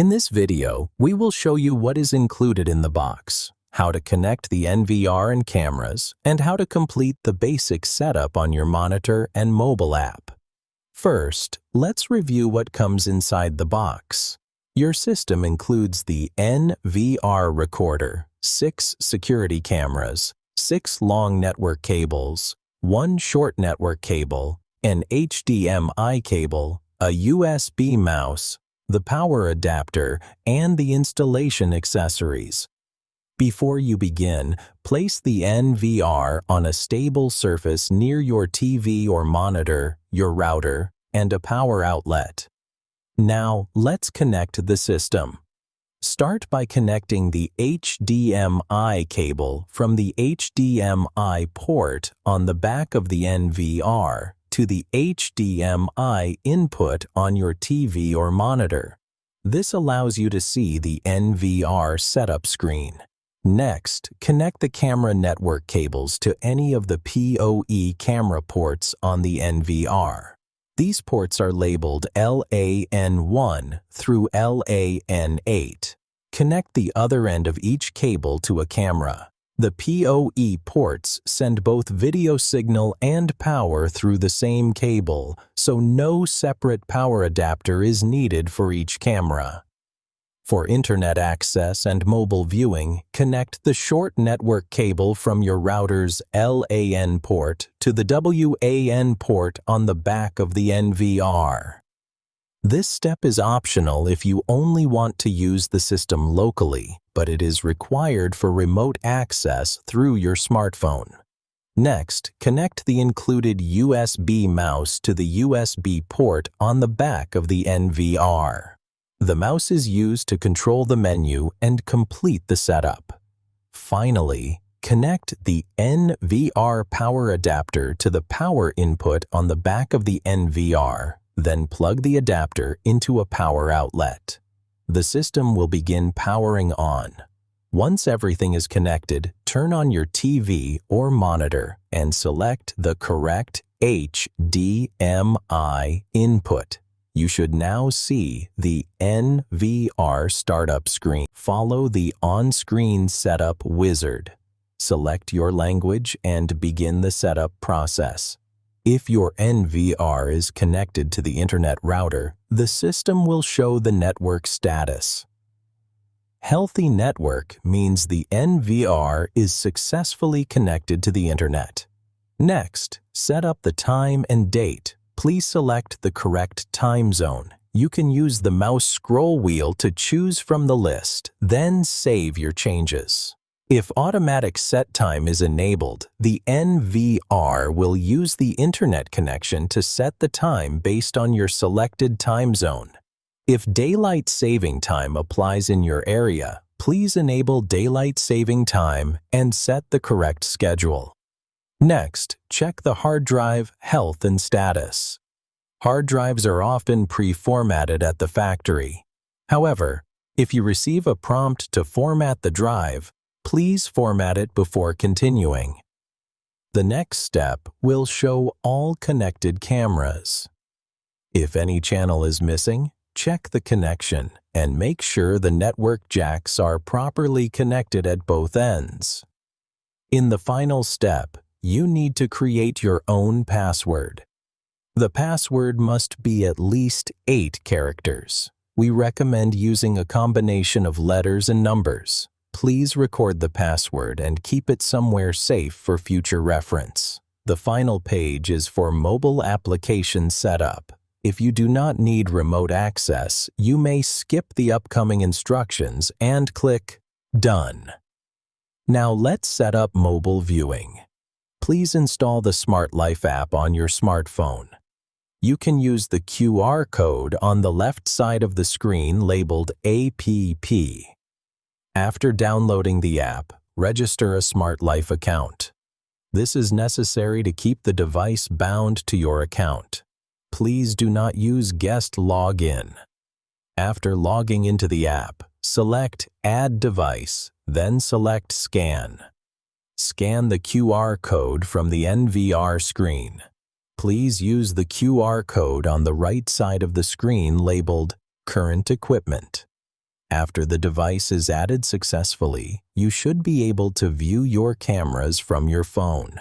In this video, we will show you what is included in the box, how to connect the NVR and cameras, and how to complete the basic setup on your monitor and mobile app. First, let's review what comes inside the box. Your system includes the NVR recorder, 6 security cameras, 6 long network cables, 1 short network cable, an HDMI cable, a USB mouse, the power adapter, and the installation accessories. Before you begin, place the NVR on a stable surface near your TV or monitor, your router, and a power outlet. Now, let's connect the system. Start by connecting the HDMI cable from the HDMI port on the back of the NVR to the HDMI input on your TV or monitor. This allows you to see the NVR setup screen. Next, connect the camera network cables to any of the PoE camera ports on the NVR. These ports are labeled LAN1 through LAN8. Connect the other end of each cable to a camera. The PoE ports send both video signal and power through the same cable, so no separate power adapter is needed for each camera. For internet access and mobile viewing, connect the short network cable from your router's LAN port to the WAN port on the back of the NVR. This step is optional if you only want to use the system locally, but it is required for remote access through your smartphone. Next, connect the included USB mouse to the USB port on the back of the NVR. The mouse is used to control the menu and complete the setup. Finally, connect the NVR power adapter to the power input on the back of the NVR, then plug the adapter into a power outlet. The system will begin powering on. Once everything is connected, turn on your TV or monitor and select the correct HDMI input. You should now see the NVR startup screen. Follow the on-screen setup wizard. Select your language and begin the setup process. If your NVR is connected to the internet router, the system will show the network status. Healthy network means the NVR is successfully connected to the internet. Next, set up the time and date. Please select the correct time zone. You can use the mouse scroll wheel to choose from the list, then save your changes. If automatic set time is enabled, the NVR will use the internet connection to set the time based on your selected time zone. If daylight saving time applies in your area, please enable daylight saving time and set the correct schedule. Next, check the hard drive health and status. Hard drives are often pre-formatted at the factory. However, if you receive a prompt to format the drive, please format it before continuing. The next step will show all connected cameras. If any channel is missing, check the connection and make sure the network jacks are properly connected at both ends. In the final step, you need to create your own password. The password must be at least 8 characters. We recommend using a combination of letters and numbers. Please record the password and keep it somewhere safe for future reference. The final page is for mobile application setup. If you do not need remote access, you may skip the upcoming instructions and click Done. Now let's set up mobile viewing. Please install the Smart Life app on your smartphone. You can use the QR code on the left side of the screen labeled APP. After downloading the app, register a Smart Life account. This is necessary to keep the device bound to your account. Please do not use guest login. After logging into the app, select Add Device, then select Scan. Scan the QR code from the NVR screen. Please use the QR code on the right side of the screen labeled Current Equipment. After the device is added successfully, you should be able to view your cameras from your phone.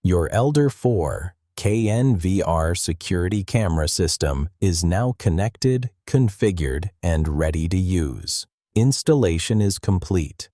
Your Elder 4 KNVR security camera system is now connected, configured, and ready to use. Installation is complete.